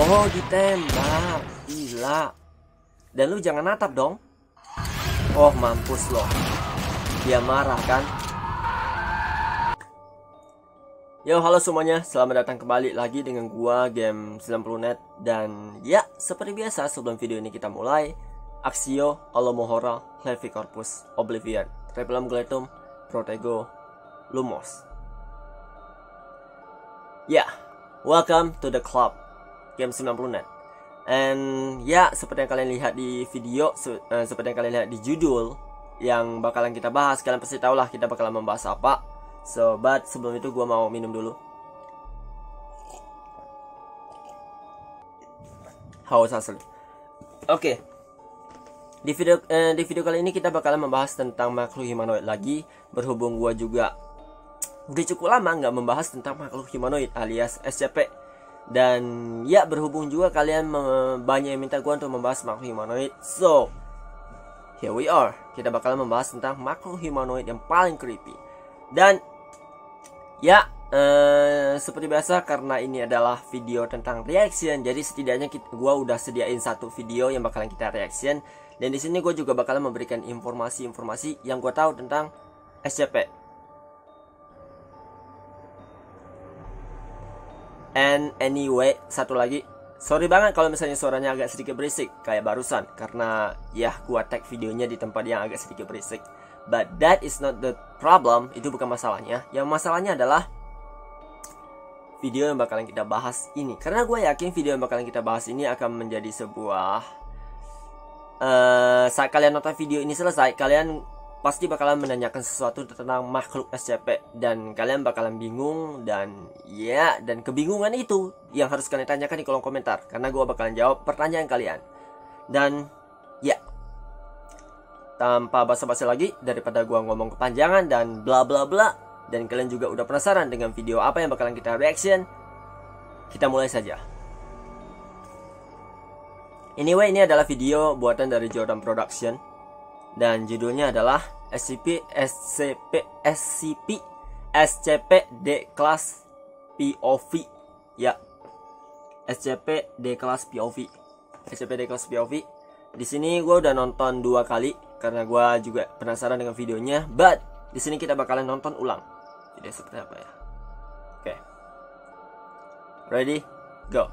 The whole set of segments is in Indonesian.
Oh, ditembak. Gila. Dan lu jangan natap dong. Oh, mampus loh. Dia marah kan? Yo, halo semuanya. Selamat datang kembali lagi dengan gua Game 90net. Dan ya, seperti biasa sebelum video ini kita mulai, Axio, Alohomora, Levi Corpus, Oblivion, Repellum Glatum, Protego, Lumos. Ya, welcome to the club Game 90net. And ya, seperti yang kalian lihat di video, seperti yang kalian lihat di judul yang bakalan kita bahas, kalian pasti tahu lah kita bakalan membahas apa. So, but sebelum itu gue mau minum dulu. Haus asli. Oke. Di video kali ini kita bakalan membahas tentang makhluk humanoid lagi. Berhubung gue juga udah cukup lama nggak membahas tentang makhluk humanoid alias SCP. Dan ya, berhubung juga kalian banyak yang minta gue untuk membahas makhluk humanoid. So, here we are. Kita bakalan membahas tentang makhluk humanoid yang paling creepy. Dan ya, seperti biasa karena ini adalah video tentang reaction, jadi setidaknya gue udah sediain satu video yang bakalan kita reaction. Dan di sini gue juga bakalan memberikan informasi-informasi yang gue tahu tentang SCP. And anyway, satu lagi, sorry banget kalau misalnya suaranya agak sedikit berisik kayak barusan, karena ya gue tag videonya di tempat yang agak sedikit berisik. But that is not the problem. Itu bukan masalahnya. Yang masalahnya adalah video yang bakalan kita bahas ini. Karena gue yakin video yang bakalan kita bahas ini akan menjadi sebuah saat kalian nonton video ini selesai, kalian pasti bakalan menanyakan sesuatu tentang makhluk SCP. Dan kalian bakalan bingung. Dan ya, dan kebingungan itu yang harus kalian tanyakan di kolom komentar, karena gue bakalan jawab pertanyaan kalian. Dan ya, tanpa basa-basi lagi, daripada gua ngomong kepanjangan dan bla bla bla, dan kalian juga udah penasaran dengan video apa yang bakalan kita reaction, kita mulai saja. Anyway, ini adalah video buatan dari Jordan Production dan judulnya adalah SCP D-Class POV. Ya, SCP D-Class POV. SCP D-Class POV. Di sini gue udah nonton 2 kali karena gue juga penasaran dengan videonya. But di sini kita bakalan nonton ulang video seperti apa ya. Oke. Ready? Go.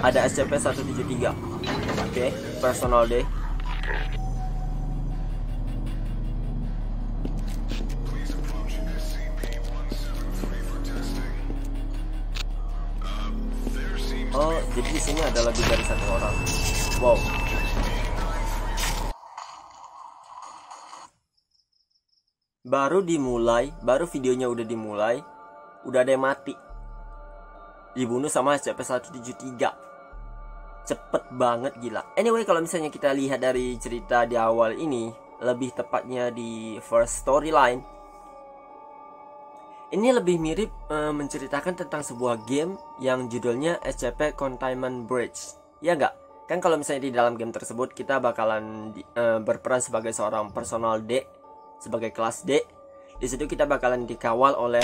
Ada SCP-173. Oke, personal day. Oh, jadi di sini ada lebih dari 1 orang. Wow. Baru dimulai, baru videonya udah dimulai, udah ada yang mati. Dibunuh sama SCP-173. Cepet banget, gila. Anyway, kalau misalnya kita lihat dari cerita di awal ini, lebih tepatnya di first storyline, ini lebih mirip menceritakan tentang sebuah game yang judulnya SCP Containment Breach. Ya enggak? Kan kalau misalnya di dalam game tersebut kita bakalan berperan sebagai seorang personal D, sebagai kelas D. Di situ kita bakalan dikawal oleh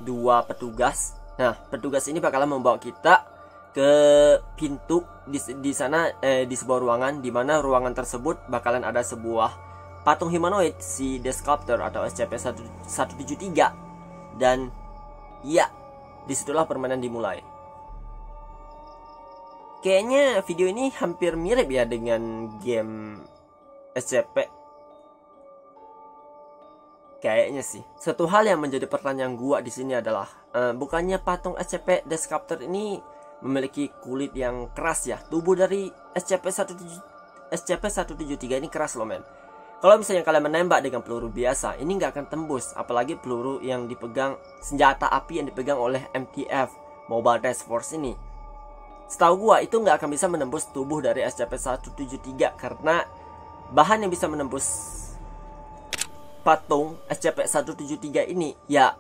2 petugas. Nah, petugas ini bakalan membawa kita ke pintu di sana, di sebuah ruangan, di mana ruangan tersebut bakalan ada sebuah patung humanoid, si The Sculptor atau SCP-173. Dan ya, disitulah permainan dimulai. Kayaknya video ini hampir mirip ya dengan game SCP. Kayaknya sih. Satu hal yang menjadi pertanyaan gua di sini adalah bukannya patung SCP The Sculptor ini memiliki kulit yang keras ya? Tubuh dari SCP-173 ini keras loh, men. Kalau misalnya kalian menembak dengan peluru biasa, ini nggak akan tembus. Apalagi peluru yang dipegang, senjata api yang dipegang oleh MTF, Mobile Task Force ini. Setahu gua itu nggak akan bisa menembus tubuh dari SCP-173, karena bahan yang bisa menembus patung SCP-173 ini ya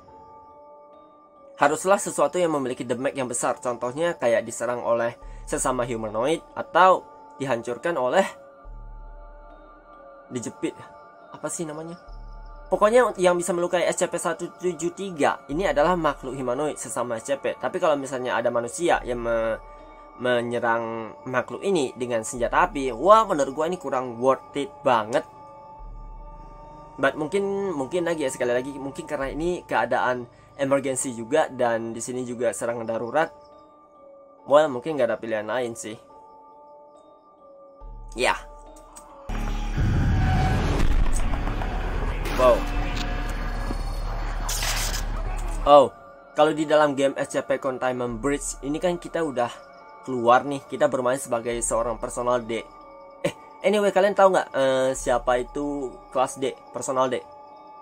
haruslah sesuatu yang memiliki damage yang besar. Contohnya kayak diserang oleh sesama humanoid, atau dihancurkan oleh, dijepit, apa sih namanya, Pokoknya yang bisa melukai SCP-173 ini adalah makhluk humanoid sesama SCP. Tapi kalau misalnya ada manusia yang menyerang makhluk ini dengan senjata api, wah menurut gua ini kurang worth it banget. But mungkin lagi ya, sekali lagi mungkin karena ini keadaan emergency juga dan di sini juga serangan darurat. Well, mungkin nggak ada pilihan lain sih. Ya. Wow. Oh, kalau di dalam game SCP Containment Breach ini kan kita udah keluar nih, kita bermain sebagai seorang personal D. Anyway, kalian tahu nggak siapa itu kelas D, personal D?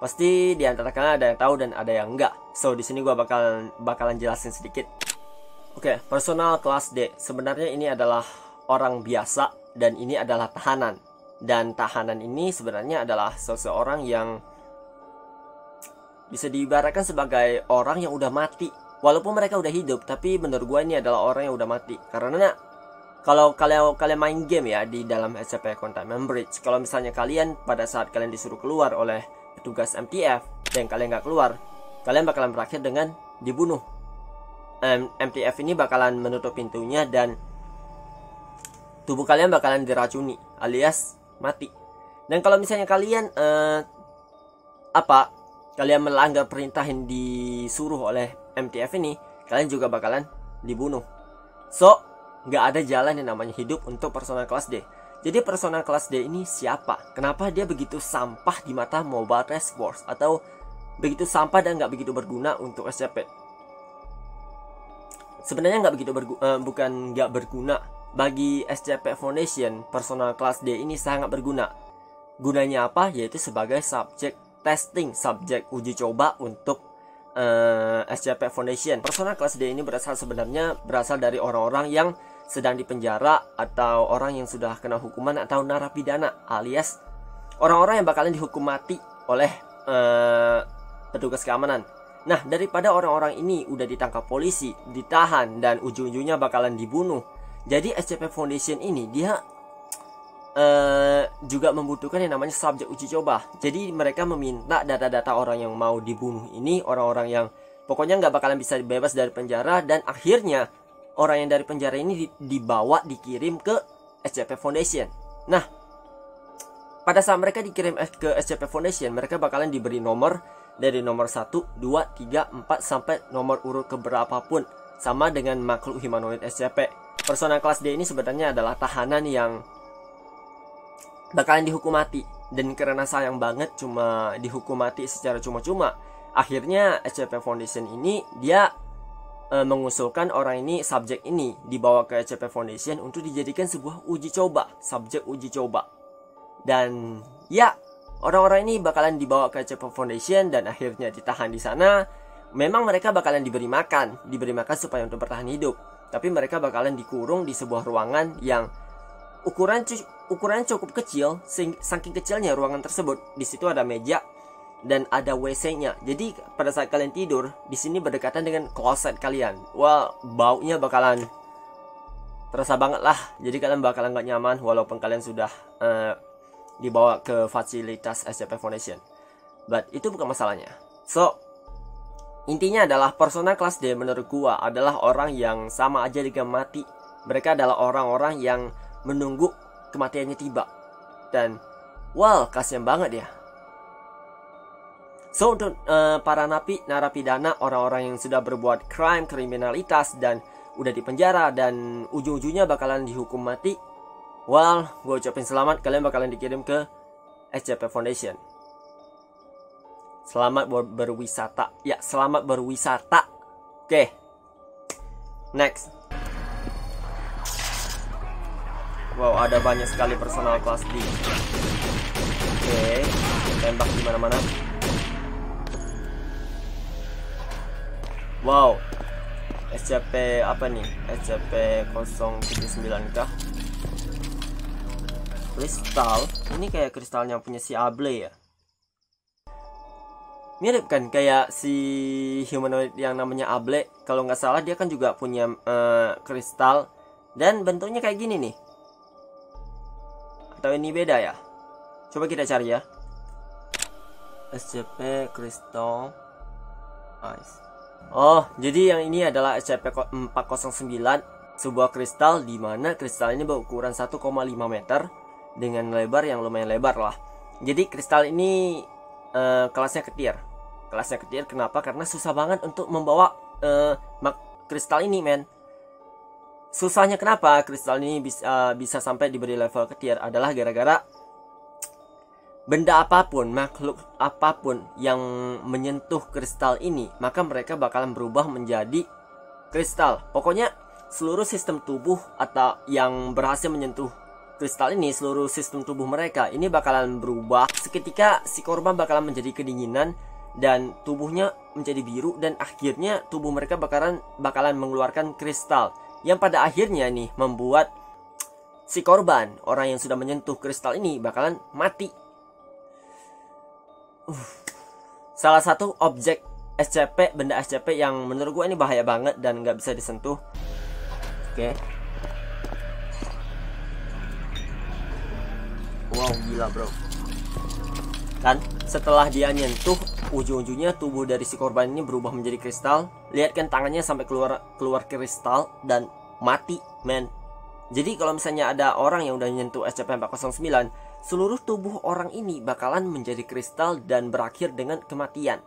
Pasti di antara kalian ada yang tahu dan ada yang enggak. So di sini gua bakalan jelasin sedikit. Oke, personal kelas D sebenarnya ini adalah orang biasa dan ini adalah tahanan. Dan tahanan ini sebenarnya adalah seseorang yang bisa diibaratkan sebagai orang yang udah mati. Walaupun mereka udah hidup, tapi menurut gue ini adalah orang yang udah mati. Karena kalau kalian main game ya di dalam SCP Containment Breach, kalau misalnya kalian pada saat kalian disuruh keluar oleh petugas MTF dan kalian nggak keluar, kalian bakalan berakhir dengan dibunuh. MTF ini bakalan menutup pintunya dan tubuh kalian bakalan diracuni alias mati. Dan kalau misalnya kalian kalian melanggar perintah yang disuruh oleh MTF ini, kalian juga bakalan dibunuh. So, nggak ada jalan yang namanya hidup untuk personal kelas D. Jadi personal kelas D ini siapa? Kenapa dia begitu sampah di mata Mobile Task Force? Atau begitu sampah dan nggak begitu berguna untuk SCP? Sebenarnya bukan nggak berguna. Bagi SCP Foundation, personal kelas D ini sangat berguna. Gunanya apa? Yaitu sebagai subjek testing, subjek uji coba untuk SCP Foundation. Personal kelas D ini berasal dari orang-orang yang sedang dipenjara atau orang yang sudah kena hukuman atau narapidana, alias orang-orang yang bakalan dihukum mati oleh petugas keamanan. Nah, daripada orang-orang ini udah ditangkap polisi, ditahan dan ujung-ujungnya bakalan dibunuh. Jadi SCP Foundation ini dia juga membutuhkan yang namanya subjek uji coba. Jadi mereka meminta data-data orang yang mau dibunuh ini, orang-orang yang pokoknya nggak bakalan bisa bebas dari penjara, dan akhirnya orang yang dari penjara ini dikirim ke SCP Foundation. Nah, pada saat mereka dikirim ke SCP Foundation, mereka bakalan diberi nomor dari nomor 1, 2, 3, 4 sampai nomor urut keberapapun, sama dengan makhluk humanoid SCP. Personal kelas D ini sebenarnya adalah tahanan yang bakalan dihukum mati, dan karena sayang banget cuma dihukum mati secara cuma-cuma, akhirnya SCP Foundation ini dia mengusulkan orang ini, subjek ini dibawa ke SCP Foundation untuk dijadikan sebuah uji coba, subjek uji coba. Dan ya, orang-orang ini bakalan dibawa ke SCP Foundation dan akhirnya ditahan di sana. Memang mereka bakalan diberi makan supaya untuk bertahan hidup, tapi mereka bakalan dikurung di sebuah ruangan yang ukuran cukup kecil, saking kecilnya ruangan tersebut. Di situ ada meja dan ada WC-nya. Jadi pada saat kalian tidur di sini berdekatan dengan kloset kalian. Wah, baunya bakalan terasa banget lah. Jadi kalian bakalan gak nyaman walaupun kalian sudah dibawa ke fasilitas SCP Foundation. But itu bukan masalahnya. So, intinya adalah personal kelas D menurut gua adalah orang yang sama aja dengan mati. Mereka adalah orang-orang yang menunggu kematiannya tiba. Dan kasihan banget ya. So untuk para narapidana, orang-orang yang sudah berbuat kriminalitas dan udah dipenjara dan ujung-ujungnya bakalan dihukum mati, gue ucapin selamat, kalian bakalan dikirim ke SCP Foundation. Selamat berwisata. Ya, selamat berwisata. Oke. Next. Wow, ada banyak sekali personal kelas D. Oke, tembak di mana-mana. Wow. SCP apa nih? SCP-079 kah? Kristal. Ini kayak kristalnya punya si Able ya. Mirip kan kayak si humanoid yang namanya Able. Kalau nggak salah dia kan juga punya kristal dan bentuknya kayak gini nih. Atau ini beda ya? Coba kita cari ya. SCP Crystal Ice. Oh, jadi yang ini adalah SCP-409, sebuah kristal di mana kristal ini berukuran 1,5 meter dengan lebar yang lumayan lebar lah. Jadi kristal ini kelasnya ketir. Kelasnya ketir kenapa? Karena susah banget untuk membawa kristal ini, men. Susahnya kenapa kristal ini bisa sampai diberi level ketir adalah gara-gara benda apapun, makhluk apapun yang menyentuh kristal ini, maka mereka bakalan berubah menjadi kristal. Pokoknya seluruh sistem tubuh atau yang berhasil menyentuh kristal ini, seluruh sistem tubuh mereka ini bakalan berubah. Seketika si korban bakalan menjadi kedinginan dan tubuhnya menjadi biru, dan akhirnya tubuh mereka bakalan mengeluarkan kristal yang pada akhirnya nih membuat si korban, orang yang sudah menyentuh kristal ini, bakalan mati. Salah satu objek SCP, benda SCP yang menurut gue ini bahaya banget dan nggak bisa disentuh. Oke. Wow, gila bro. Kan setelah dia nyentuh, ujung-ujungnya tubuh dari si korban ini berubah menjadi kristal. Lihat kan tangannya sampai keluar kristal dan mati, men. Jadi kalau misalnya ada orang yang udah nyentuh SCP-409, seluruh tubuh orang ini bakalan menjadi kristal dan berakhir dengan kematian.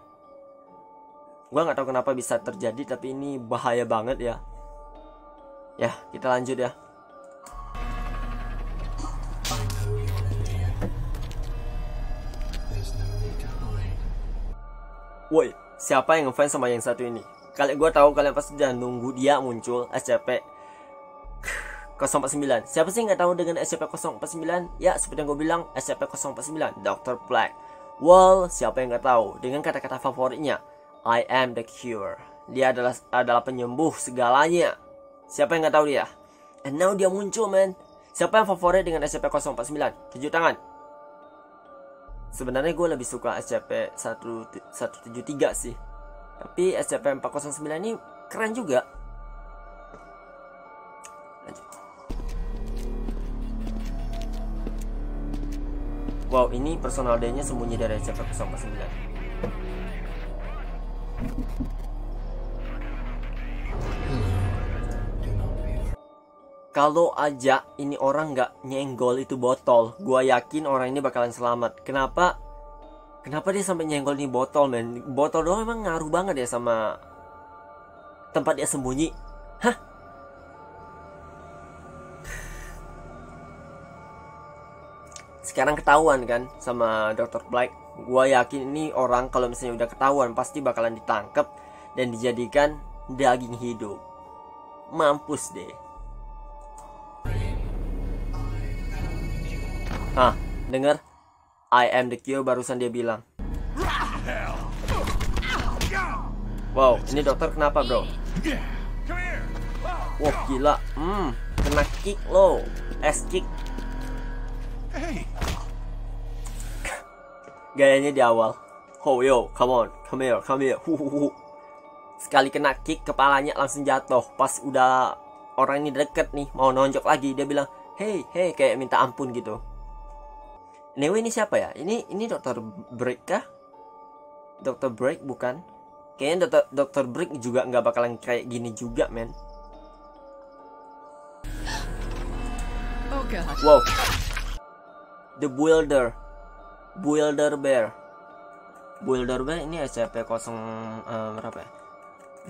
Gua nggak tahu kenapa bisa terjadi, tapi ini bahaya banget ya. Ya, kita lanjut ya. Woi, siapa yang ngefans sama yang satu ini? Gue tahu kalian pasti udah nunggu dia muncul SCP 049. Siapa sih nggak tahu dengan SCP-049? Ya, seperti yang gue bilang, SCP-049, Dr. Black. Well, siapa yang nggak tahu dengan kata-kata favoritnya, I am the cure. Dia adalah penyembuh segalanya. Siapa yang nggak tahu dia? And now dia muncul, man. Siapa yang favorit dengan SCP-049? Tunjuk tangan. Sebenarnya gue lebih suka SCP-173 sih. Tapi SCP-409 ini keren juga. Lanjut. Wow, ini personal day-nya sembunyi dari SCP-049. Kalau aja ini orang nggak nyenggol itu botol, gua yakin orang ini bakalan selamat. Kenapa dia sampai nyenggol ini botol, men? Botol doang emang ngaruh banget ya sama tempat dia sembunyi. Hah? Sekarang ketahuan kan sama Dr. Black. Gua yakin ini orang kalau misalnya udah ketahuan pasti bakalan ditangkap dan dijadikan daging hidup. Mampus deh. Ah, dengar? I am the cure, barusan dia bilang. Wow, ini dokter kenapa bro? Wah, gila. Kena kick lo. S-kick. Gayanya di awal. Oh yo, come on, come here. Sekali kena kick, kepalanya langsung jatuh. Pas udah orang ini deket nih, mau nonjok lagi, dia bilang, hey, kayak minta ampun gitu. Anyway, ini siapa ya? Ini Dr. Break kah? Dr. Break bukan? Kayaknya Dr. Break juga nggak bakalan kayak gini juga, men. Oh God. Wow. The Builder Bear ini SCP 0 berapa ya?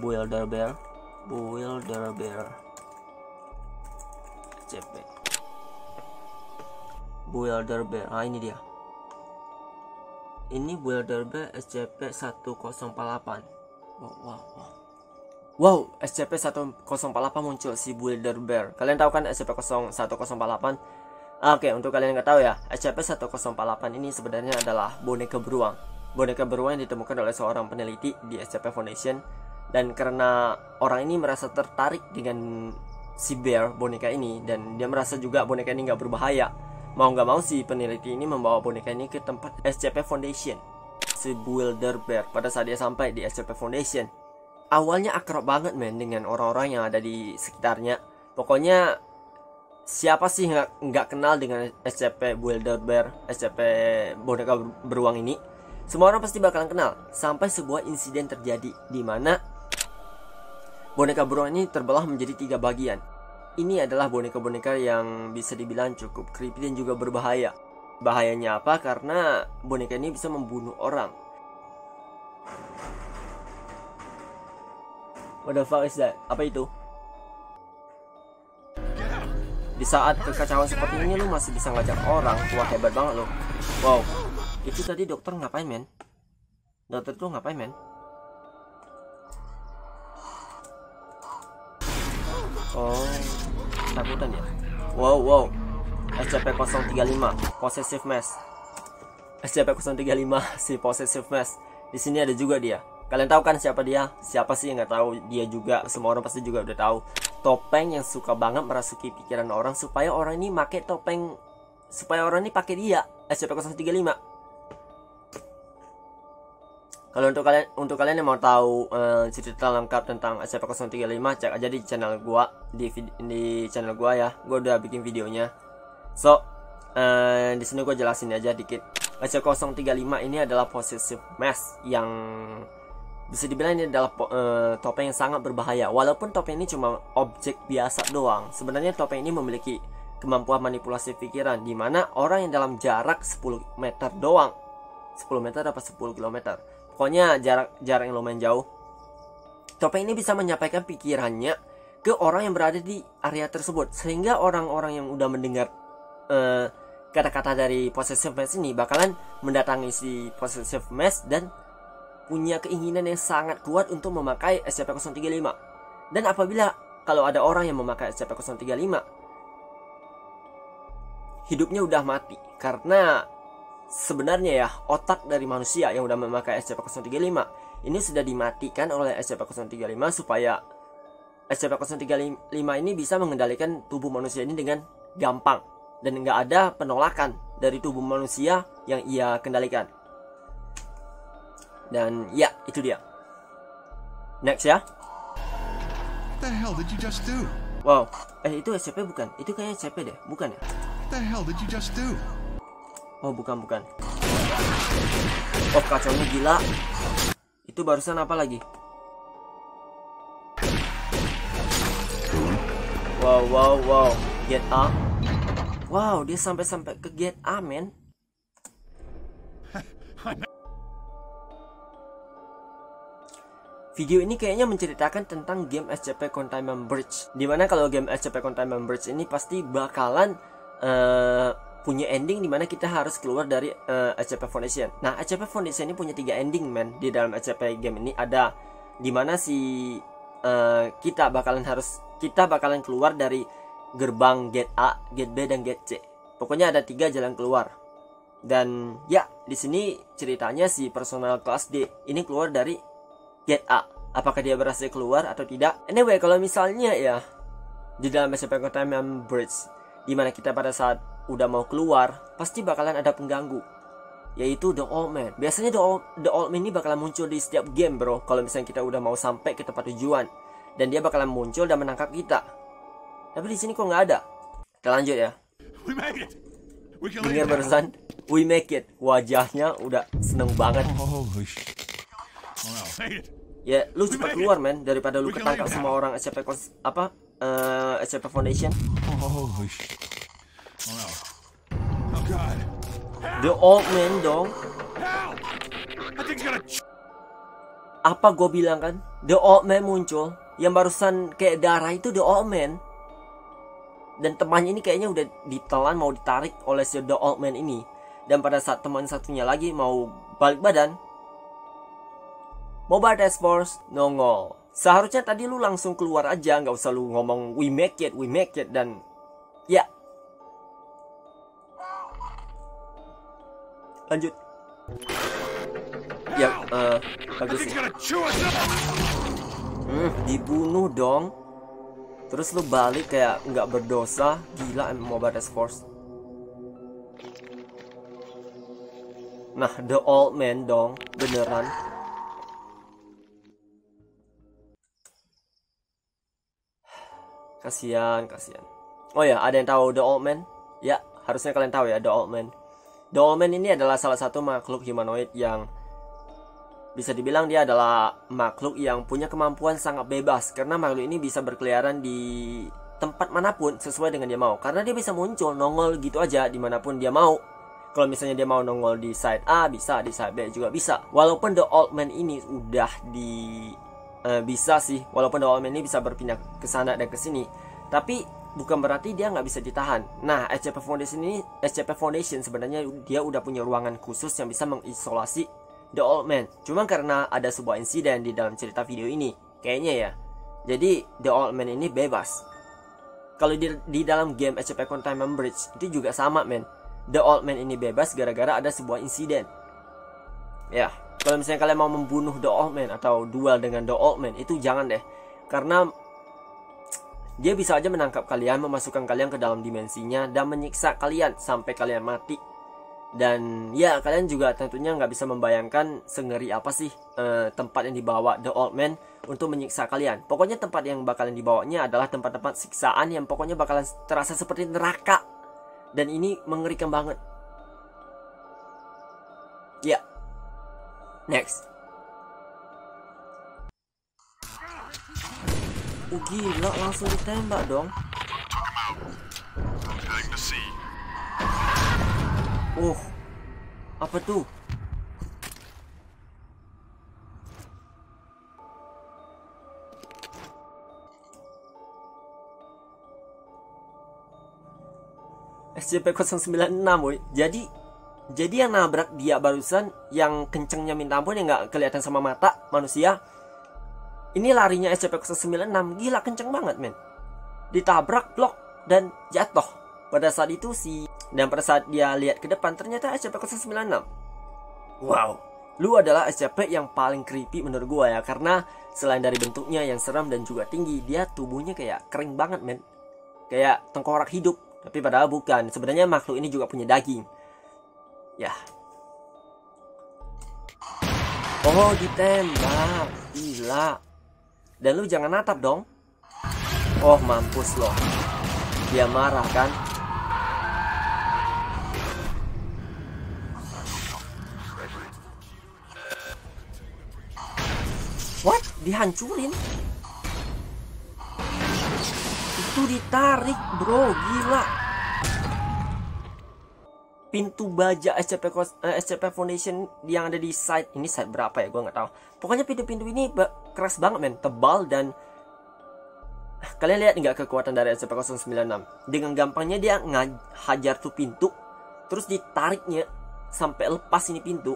Builder Bear SCP Builder Bear. Ah, ini dia. Ini Builder Bear SCP-1048. Wow, SCP-1048 muncul si Builder Bear. Kalian tahu kan SCP-1048? Oke, untuk kalian yang nggak tahu ya, SCP-1048 ini sebenarnya adalah boneka beruang. Boneka beruang yang ditemukan oleh seorang peneliti di SCP Foundation. Dan karena orang ini merasa tertarik dengan si Bear, boneka ini, dan dia merasa juga boneka ini nggak berbahaya, mau nggak mau si peneliti ini membawa boneka ini ke tempat SCP Foundation. Si Builder Bear pada saat dia sampai di SCP Foundation, awalnya akrab banget men dengan orang-orang yang ada di sekitarnya. Pokoknya siapa sih nggak kenal dengan SCP Builder Bear, SCP boneka beruang ini. Semua orang pasti bakalan kenal sampai sebuah insiden terjadi di mana boneka beruang ini terbelah menjadi 3 bagian. Ini adalah boneka-boneka yang bisa dibilang cukup creepy dan juga berbahaya. Bahayanya apa? Karena boneka ini bisa membunuh orang. What the fuck is that? Apa itu? Di saat kekacauan seperti ini lu masih bisa ngajak orang. Wah, hebat banget lo. Wow. Itu tadi dokter ngapain, men? Dokter tuh ngapain, men? Oh, takutan ya. Wow. SCP-035 Possessive Mass. SCP-035 si Possessive Mass. Di sini ada juga dia. Kalian tahu kan siapa dia? Siapa sih yang nggak tahu dia juga? Semua orang pasti juga udah tahu. Topeng yang suka banget merasuki pikiran orang supaya orang ini pakai topeng, supaya orang ini pakai dia. SCP-035. Kalau untuk kalian yang mau tahu cerita lengkap tentang SCP-035, cek aja di channel gua, di channel gua ya. Gua udah bikin videonya. So, di sini gua jelasin aja dikit. SCP-035 ini adalah Possessive Mass yang bisa dibilang ini adalah topeng yang sangat berbahaya. Walaupun topeng ini cuma objek biasa doang, sebenarnya topeng ini memiliki kemampuan manipulasi pikiran, di mana orang yang dalam jarak 10 meter doang, 10 meter apa 10 km, pokoknya jarak yang lumayan jauh, topeng ini bisa menyampaikan pikirannya ke orang yang berada di area tersebut, sehingga orang-orang yang udah mendengar kata-kata dari Possessive Mass ini bakalan mendatangi si Possessive Mass dan punya keinginan yang sangat kuat untuk memakai SCP-035. Dan apabila kalau ada orang yang memakai SCP-035, hidupnya udah mati. Karena sebenarnya ya, otak dari manusia yang udah memakai SCP-035 ini sudah dimatikan oleh SCP-035 supaya SCP-035 ini bisa mengendalikan tubuh manusia ini dengan gampang. Dan nggak ada penolakan dari tubuh manusia yang ia kendalikan. Dan ya, itu dia. Next ya. What the hell did you just do? Wow, itu SCP bukan? Itu kayaknya SCP deh, bukan ya? What the hell did you just do? Oh, bukan. Oh, kacaunya gila. Itu barusan apa lagi? Wow. Get A. Wow, dia sampai ke Get A, men. Video ini kayaknya menceritakan tentang game SCP Containment Breach. Dimana kalau game SCP Containment Breach ini pasti bakalan punya ending dimana kita harus keluar dari SCP Foundation. Nah, SCP Foundation ini punya 3 ending, men. Di dalam SCP game ini ada dimana kita bakalan keluar dari gerbang Gate A, Gate B, dan Gate C. Pokoknya ada 3 jalan keluar. Dan ya, di sini ceritanya si personal kelas D ini keluar dari Gate A. Apakah dia berhasil keluar atau tidak? Anyway, kalau misalnya ya di dalam SCP Containment Breach, dimana kita pada saat udah mau keluar pasti bakalan ada pengganggu, yaitu The Old Man. Biasanya The Old Man ini bakalan muncul di setiap game, bro. Kalau misalnya kita udah mau sampai ke tempat tujuan, dan dia bakalan muncul dan menangkap kita. Tapi di sini kok nggak ada. Kita lanjut ya. Dengar barusan, we make it. Wajahnya udah seneng banget. Ya, lu cepat keluar, men, daripada lu ketangkap sama orang SCP SCP Foundation. The Old Man dong. Apa gue bilang kan? The Old Man muncul. Yang barusan kayak darah itu The Old Man. Dan temannya ini kayaknya udah ditelan, mau ditarik oleh si The Old Man ini. Dan pada saat teman satunya lagi mau balik badan, Mobile Task Force nongol. Seharusnya tadi lu langsung keluar aja, nggak usah lu ngomong we make it, dan ya. Lanjut. Ya, bagus. Dibunuh dong. Terus lu balik kayak nggak berdosa. Gila, Mobile Task Force. Nah, The Old Man dong, beneran. Kasian. Oh ya, ada yang tahu The Old Man? Ya, harusnya kalian tahu ya The Old Man. The Old Man ini adalah salah satu makhluk humanoid yang Bisa dibilang dia adalah makhluk yang punya kemampuan sangat bebas, karena makhluk ini bisa berkeliaran di tempat manapun sesuai dengan dia mau. Karena dia bisa muncul nongol gitu aja dimanapun dia mau. Kalau misalnya dia mau nongol di side A bisa, di side B juga bisa. Walaupun The Old Man ini udah bisa sih, walaupun The Old Man ini bisa berpindah ke sana dan ke sini, tapi bukan berarti dia nggak bisa ditahan. Nah, SCP Foundation sebenarnya dia udah punya ruangan khusus yang bisa mengisolasi The Old Man. Cuma karena ada sebuah insiden di dalam cerita video ini, kayaknya ya, jadi The Old Man ini bebas. Kalau di dalam game SCP Containment Breach itu juga sama, men. The Old Man ini bebas gara-gara ada sebuah insiden. Ya, kalau misalnya kalian mau membunuh The Old Man atau duel dengan The Old Man, itu jangan deh. Karena dia bisa aja menangkap kalian, memasukkan kalian ke dalam dimensinya, dan menyiksa kalian sampai kalian mati. Dan ya, kalian juga tentunya nggak bisa membayangkan sengeri apa sih tempat yang dibawa The Old Man untuk menyiksa kalian. Pokoknya tempat yang bakalan dibawanya adalah tempat-tempat siksaan yang pokoknya bakalan terasa seperti neraka. Dan ini mengerikan banget. Ya, next. Gila, langsung ditembak dong. Apa tuh? SCP-096, woy. Jadi yang nabrak dia barusan, yang kencengnya minta ampun, yang nggak kelihatan sama mata manusia, ini larinya SCP-096. Gila, kenceng banget, men. Ditabrak, blok, dan jatuh. Pada saat itu pada saat dia lihat ke depan, ternyata SCP-096. Wow, lu adalah SCP yang paling creepy menurut gua ya. Karena selain dari bentuknya yang seram dan juga tinggi, dia tubuhnya kayak kering banget, men. Kayak tengkorak hidup. Tapi padahal bukan. Sebenarnya makhluk ini juga punya daging. Ya. Oh, ditembak. Gila. Dan lu jangan natap dong. Oh, mampus loh. Dia marah kan? What? Dihancurin? Itu ditarik, bro. Gila. Pintu baja SCP Foundation yang ada di site ini, site berapa ya, gue nggak tahu. Pokoknya pintu-pintu ini keras banget, men, tebal. Dan kalian lihat nggak kekuatan dari SCP-096? Dengan gampangnya dia ngajar tuh pintu, terus ditariknya sampai lepas ini pintu.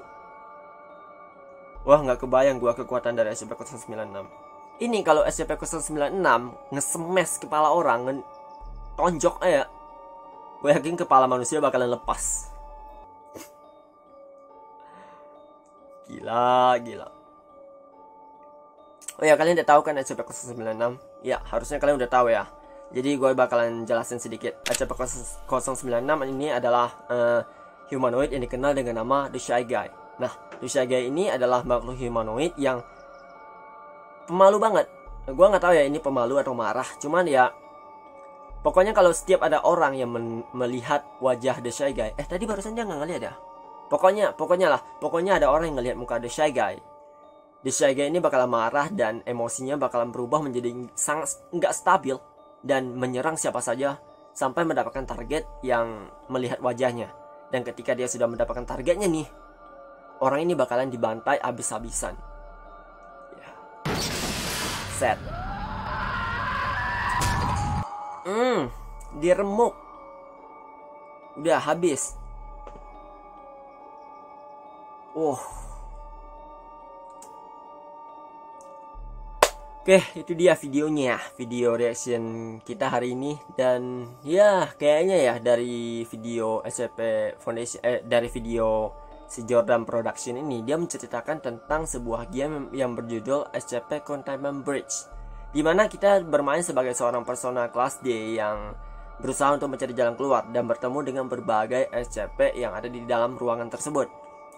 Wah, nggak kebayang gue kekuatan dari SCP-096. Ini kalau SCP-096 ngesemes kepala orang, tonjok aja, gue yakin kepala manusia bakalan lepas. Gila. Oh ya, kalian udah tahu kan SCP-096? Ya, harusnya kalian udah tahu ya. Jadi gue bakalan jelasin sedikit. SCP-096 ini adalah humanoid yang dikenal dengan nama The Shy Guy. Nah, The Shy Guy ini adalah makhluk humanoid yang pemalu banget. Gue nggak tahu ya ini pemalu atau marah. Cuman ya, pokoknya kalau setiap ada orang yang melihat wajah The Shy Guy, tadi barusan dia nggak ngeliat ya. Pokoknya ada orang yang ngelihat muka The Shy Guy. The Shy Guy ini bakalan marah dan emosinya bakalan berubah menjadi sangat nggak stabil dan menyerang siapa saja sampai mendapatkan target yang melihat wajahnya. Dan ketika dia sudah mendapatkan targetnya nih, orang ini bakalan dibantai habis-habisan. Ya. Set. Diremuk. Udah habis. Oke, itu dia videonya, video reaction kita hari ini. Dan ya, kayaknya ya dari video SCP Foundation, dari video si Jordan Production ini, dia menceritakan tentang sebuah game yang berjudul SCP Containment Breach, dimana kita bermain sebagai seorang persona kelas D yang berusaha untuk mencari jalan keluar dan bertemu dengan berbagai SCP yang ada di dalam ruangan tersebut.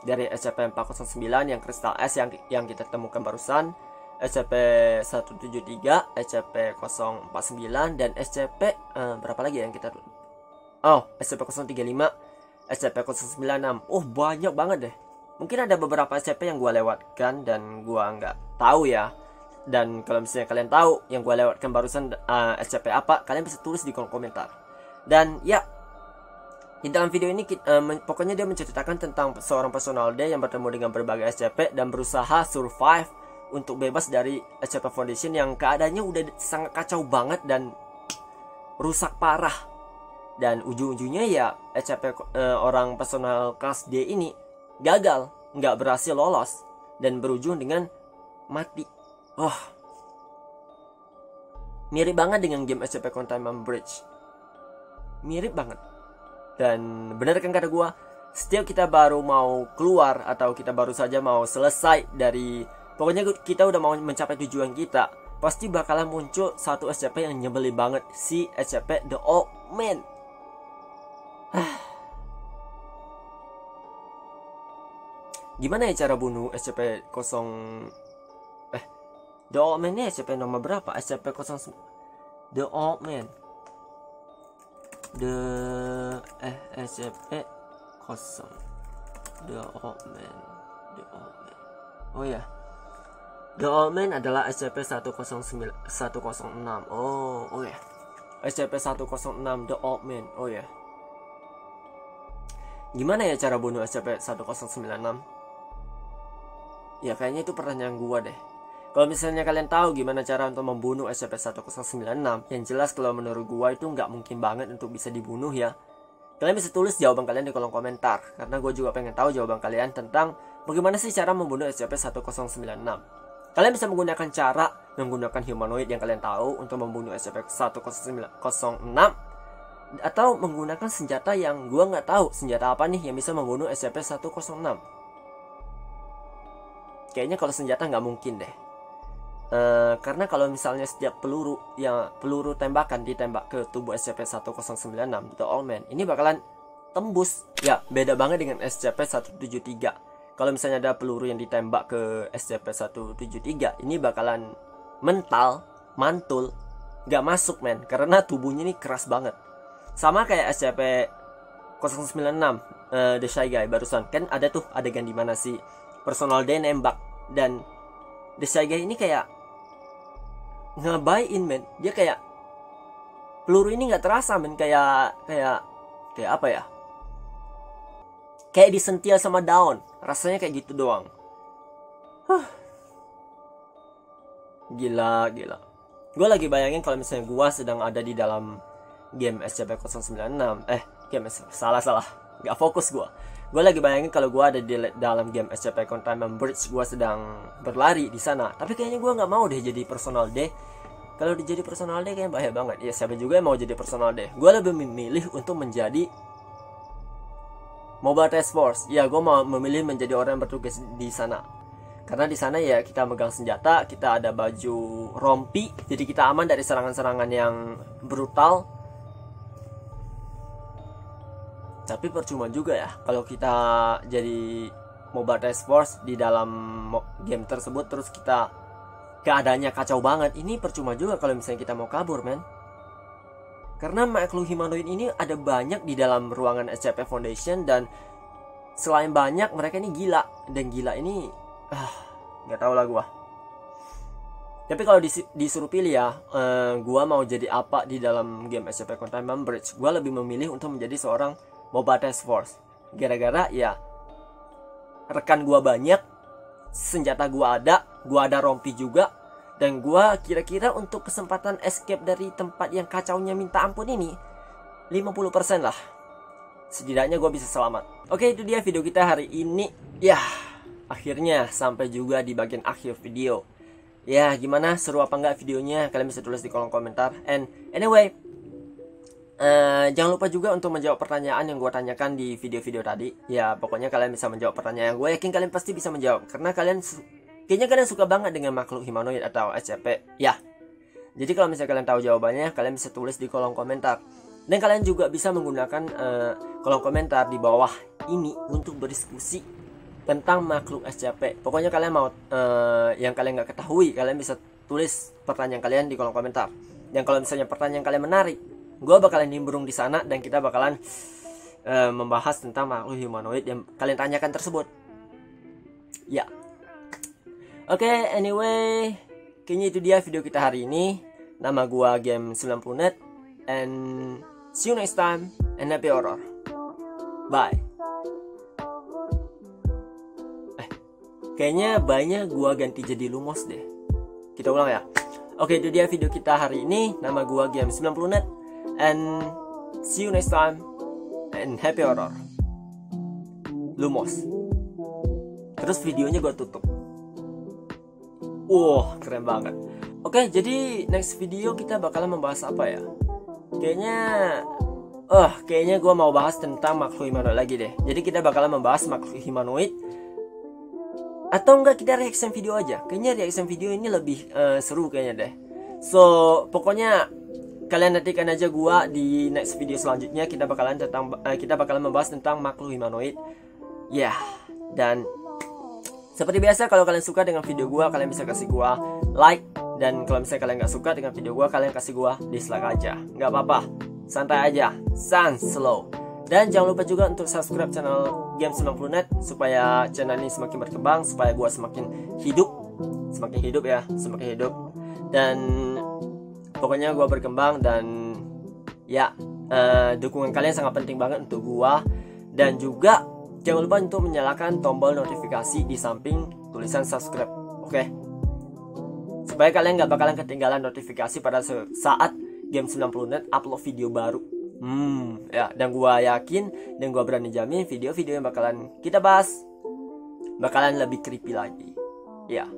Dari SCP-409 yang Crystal S yang kita temukan barusan, SCP-173, SCP-049, dan SCP berapa lagi yang kita... SCP-035, SCP-096. Banyak banget deh. Mungkin ada beberapa SCP yang gue lewatkan dan gue nggak tahu ya. Dan kalau misalnya kalian tahu yang gue lewatkan barusan SCP apa, kalian bisa tulis di kolom komentar. Dan ya, di dalam video ini pokoknya dia menceritakan tentang seorang personal D yang bertemu dengan berbagai SCP dan berusaha survive untuk bebas dari SCP Foundation yang keadaannya udah sangat kacau banget dan rusak parah. Dan ujung-ujungnya ya SCP orang personal kelas D ini gagal, nggak berhasil lolos dan berujung dengan mati. Mirip banget dengan game SCP Containment Breach. Mirip banget. Dan benar kan kata gue, setiap kita baru mau keluar atau kita baru saja mau selesai dari, pokoknya kita udah mau mencapai tujuan kita, pasti bakalan muncul satu SCP yang nyebelin banget, si SCP The Old Man. Gimana ya cara bunuh SCP The Old Man ini SCP nomor berapa? SCP-09 The Old Man. SCP-0 The Old Man. Oh ya. The Old Man adalah SCP-106. Oh ya. SCP-106 The Old Man. Oh ya. Gimana ya cara bunuh SCP-1096? Ya kayaknya itu pertanyaan gua deh. Kalau misalnya kalian tahu gimana cara untuk membunuh SCP-1096, yang jelas kalau menurut gua itu nggak mungkin banget untuk bisa dibunuh ya. Kalian bisa tulis jawaban kalian di kolom komentar, karena gue juga pengen tahu jawaban kalian tentang bagaimana sih cara membunuh SCP-1096. Kalian bisa menggunakan humanoid yang kalian tahu untuk membunuh SCP-1006, atau menggunakan senjata yang gua nggak tahu senjata apa nih yang bisa membunuh SCP-106. Kayaknya kalau senjata nggak mungkin deh. Karena kalau misalnya setiap peluru tembakan ditembak ke tubuh SCP-1096 The Old Man, ini bakalan tembus. Ya, beda banget dengan SCP-173. Kalau misalnya ada peluru yang ditembak ke SCP-173, ini bakalan mantul, nggak masuk men, karena tubuhnya ini keras banget. Sama kayak SCP-096 The Shy Guy barusan, kan ada tuh adegan dimana si personal D nembak, dan The Shy Guy ini kayak ngebayin men, dia kayak peluru ini nggak terasa men, kayak apa ya, kayak disentil sama daun, rasanya kayak gitu doang. Gila. Gue lagi bayangin kalau misalnya gue sedang ada di dalam game SCP-096, salah, nggak fokus gue. Gue lagi bayangin kalau gue ada di dalam game SCP Containment Breach, gue sedang berlari di sana. Tapi kayaknya gue nggak mau deh jadi personal D. Kalau jadi personal D kayaknya bahaya banget. Ya siapa juga yang mau jadi personal D. Gue lebih memilih untuk menjadi Mobile Task Force. Ya gue mau memilih menjadi orang yang bertugas di sana. Karena di sana ya kita megang senjata, kita ada baju rompi, jadi kita aman dari serangan-serangan yang brutal. Tapi percuma juga ya kalau kita jadi Mobile Task Force di dalam game tersebut terus kita keadaannya kacau banget. Ini percuma juga kalau misalnya kita mau kabur men. Karena makhluk humanoid ini ada banyak di dalam ruangan SCP Foundation, dan selain banyak mereka ini gila, dan gila ini nggak tahu lah gua. Tapi kalau disuruh pilih ya, gua mau jadi apa di dalam game SCP Containment Breach, gua lebih memilih untuk menjadi seorang Mobile Task Force. Gara-gara ya rekan gua banyak, senjata gua ada rompi juga, dan gua kira-kira untuk kesempatan escape dari tempat yang kacaunya minta ampun ini 50% lah. Setidaknya gua bisa selamat. Oke, itu dia video kita hari ini. Ya, akhirnya sampai juga di bagian akhir video. Ya, gimana? Seru apa enggak videonya? Kalian bisa tulis di kolom komentar. And anyway, jangan lupa juga untuk menjawab pertanyaan yang gue tanyakan di video-video tadi. Ya pokoknya kalian bisa menjawab pertanyaan. Gue yakin kalian pasti bisa menjawab, karena kayaknya kalian suka banget dengan makhluk humanoid atau SCP. Ya, jadi kalau misalnya kalian tahu jawabannya, kalian bisa tulis di kolom komentar. Dan kalian juga bisa menggunakan kolom komentar di bawah ini untuk berdiskusi tentang makhluk SCP. Pokoknya kalian mau yang kalian nggak ketahui, kalian bisa tulis pertanyaan kalian di kolom komentar. Dan kalau misalnya pertanyaan kalian menarik, gue bakalan nimbrung di sana dan kita bakalan membahas tentang makhluk humanoid yang kalian tanyakan tersebut. Ya. Oke, anyway, kayaknya itu dia video kita hari ini. Nama gua Game 90net, and see you next time and happy horror. Bye. Kayaknya banyak gua ganti jadi Lumos deh. Kita ulang ya. Oke, itu dia video kita hari ini. Nama gua Game 90net, and see you next time and happy horror. Lumos. Terus videonya gua tutup. Wah, keren banget. Oke, jadi next video kita bakalan membahas apa ya? Kayaknya gue mau bahas tentang makhluk humanoid lagi deh. Jadi kita bakalan membahas makhluk humanoid. Atau enggak kita reaction video aja. Kayaknya reaction video ini lebih seru kayaknya deh. So, pokoknya kalian nantikan aja gue di next video selanjutnya. Kita bakalan membahas tentang makhluk humanoid. Ya, dan seperti biasa, kalau kalian suka dengan video gue, kalian bisa kasih gue like. Dan kalau misalnya kalian gak suka dengan video gue, kalian kasih gue dislike aja. Gak apa-apa, santai aja, sans slow. Dan jangan lupa juga untuk subscribe channel Game 90net, supaya channel ini semakin berkembang, supaya gue semakin hidup. Dan pokoknya gue berkembang. Dan ya, dukungan kalian sangat penting banget untuk gue. Dan juga jangan lupa untuk menyalakan tombol notifikasi di samping tulisan subscribe. Oke? Supaya kalian gak bakalan ketinggalan notifikasi pada saat Game 90net upload video baru. Ya, dan gua yakin dan gua berani jamin video-video yang bakalan kita bahas bakalan lebih creepy lagi. Ya.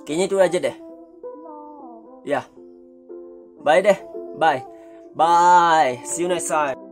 Kayaknya itu aja deh. Ya. Bye deh. Bye. See you next time.